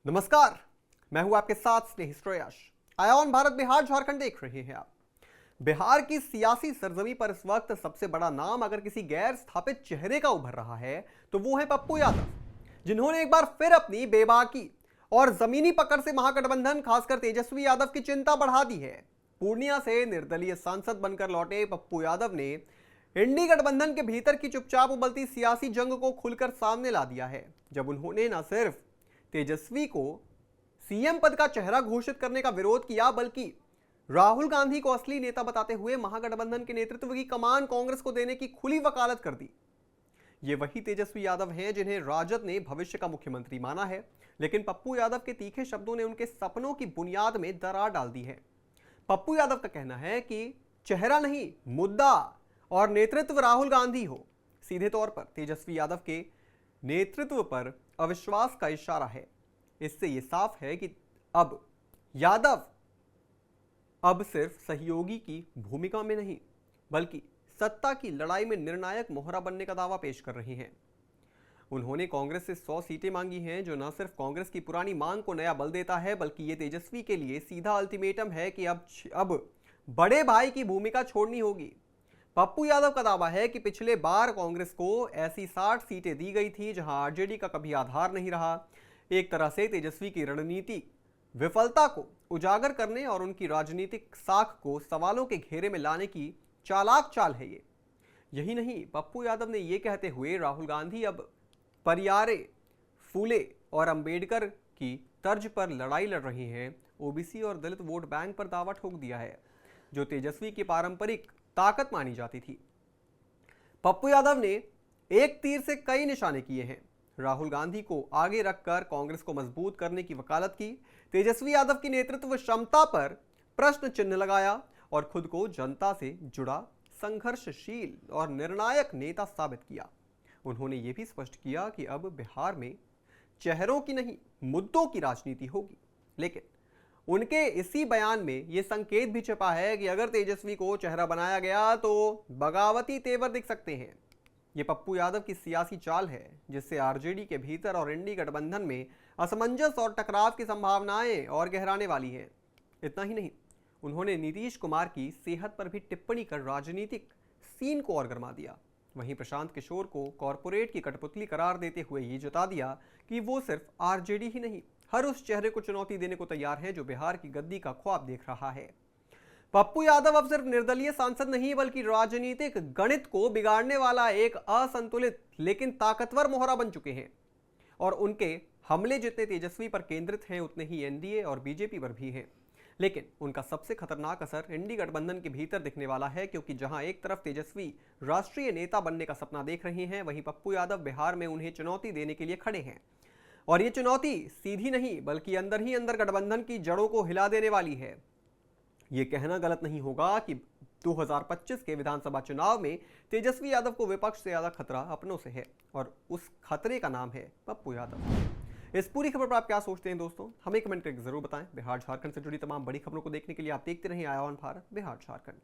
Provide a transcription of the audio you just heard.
नमस्कार, मैं हूं आपके साथ स्नेही श्रेयस। आयान भारत बिहार झारखंड देख रहे हैं आप। बिहार की सियासी सरजमी पर इस वक्त सबसे बड़ा नाम अगर किसी गैर स्थापित चेहरे का उभर रहा है तो वो है पप्पू यादव, जिन्होंने एक बार फिर अपनी बेबाकी और जमीनी पकड़ से महागठबंधन खासकर तेजस्वी यादव की चिंता बढ़ा दी है। पूर्णिया से निर्दलीय सांसद बनकर लौटे पप्पू यादव ने इंडी गठबंधन के भीतर की चुपचाप उबलती सियासी जंग को खुलकर सामने ला दिया है, जब उन्होंने न सिर्फ तेजस्वी को सीएम पद का चेहरा घोषित करने का विरोध किया, बल्कि राहुल गांधी को असली नेता बताते हुए महागठबंधन के नेतृत्व की कमान कांग्रेस को देने की खुली वकालत कर दी। ये वही तेजस्वी यादव हैं जिन्हें राजद ने भविष्य का मुख्यमंत्री माना है, लेकिन पप्पू यादव के तीखे शब्दों ने उनके सपनों की बुनियाद में दरार डाल दी है। पप्पू यादव का कहना है कि चेहरा नहीं, मुद्दा और नेतृत्व राहुल गांधी हो। सीधे तौर पर तेजस्वी यादव के नेतृत्व पर अविश्वास का इशारा है। इससे यह साफ है कि अब यादव सिर्फ सहयोगी की भूमिका में नहीं, बल्कि सत्ता की लड़ाई में निर्णायक मोहरा बनने का दावा पेश कर रहे हैं। उन्होंने कांग्रेस से 100 सीटें मांगी हैं, जो न सिर्फ कांग्रेस की पुरानी मांग को नया बल देता है, बल्कि ये तेजस्वी के लिए सीधा अल्टीमेटम है कि अब बड़े भाई की भूमिका छोड़नी होगी। पप्पू यादव का दावा है कि पिछले बार कांग्रेस को ऐसी 60 सीटें दी गई थी जहां आरजेडी का कभी आधार नहीं रहा। एक तरह से तेजस्वी की रणनीति विफलता को उजागर करने और उनकी राजनीतिक साख को सवालों के घेरे में लाने की चालाक चाल है ये। यही नहीं, पप्पू यादव ने यह कहते हुए राहुल गांधी अब परियारे, फूले और अंबेडकर की तर्ज पर लड़ाई लड़ रही हैं, ओबीसी और दलित वोट बैंक पर दावा ठोक दिया है, जो तेजस्वी की पारंपरिक ताकत मानी जाती थी। पप्पू यादव ने एक तीर से कई निशाने किए हैं। राहुल गांधी को आगे रखकर कांग्रेस को मजबूत करने की वकालत की, तेजस्वी यादव की नेतृत्व क्षमता पर प्रश्न चिन्ह लगाया और खुद को जनता से जुड़ा, संघर्षशील और निर्णायक नेता साबित किया। उन्होंने यह भी स्पष्ट किया कि अब बिहार में चेहरों की नहीं, मुद्दों की राजनीति होगी। लेकिन उनके इसी बयान में यह संकेत भी छिपा है कि अगर तेजस्वी को चेहरा बनाया गया तो बगावती तेवर दिख सकते हैं। यह पप्पू यादव की सियासी चाल है, जिससे आरजेडी के भीतर और इंडी गठबंधन में असमंजस और टकराव की संभावनाएं और गहराने वाली हैं। इतना ही नहीं, उन्होंने नीतीश कुमार की सेहत पर भी टिप्पणी कर राजनीतिक सीन को और गरमा दिया। वहीं प्रशांत किशोर को कॉरपोरेट की कठपुतली करार देते हुए ये जता दिया कि वो सिर्फ आरजेडी ही नहीं, हर उस चेहरे को चुनौती देने को तैयार है जो बिहार की गद्दी का ख्वाब देख रहा है। पप्पू यादव अब सिर्फ निर्दलीय सांसद नहीं, बल्कि राजनीतिक गणित को बिगाड़ने वाला एक असंतुलित लेकिन ताकतवर मोहरा बन चुके हैं। और उनके हमले जितने तेजस्वी पर केंद्रित हैं, उतने ही एनडीए और बीजेपी पर भी हैं। लेकिन उनका सबसे खतरनाक असर इंडी गठबंधन के भीतर दिखने वाला है, क्योंकि जहां एक तरफ तेजस्वी राष्ट्रीय नेता बनने का सपना देख रहे हैं, वहीं पप्पू यादव बिहार में उन्हें चुनौती देने के लिए खड़े हैं। और ये चुनौती सीधी नहीं, बल्कि अंदर ही अंदर गठबंधन की जड़ों को हिला देने वाली है। ये कहना गलत नहीं होगा कि 2025 के विधानसभा चुनाव में तेजस्वी यादव को विपक्ष से ज्यादा खतरा अपनों से है, और उस खतरे का नाम है पप्पू यादव। इस पूरी खबर पर आप क्या सोचते हैं दोस्तों, हमें कमेंट करके जरूर बताएं। बिहार झारखंड से जुड़ी तमाम बड़ी खबरों को देखने के लिए आप देखते रहें आयान भारत बिहार झारखंड।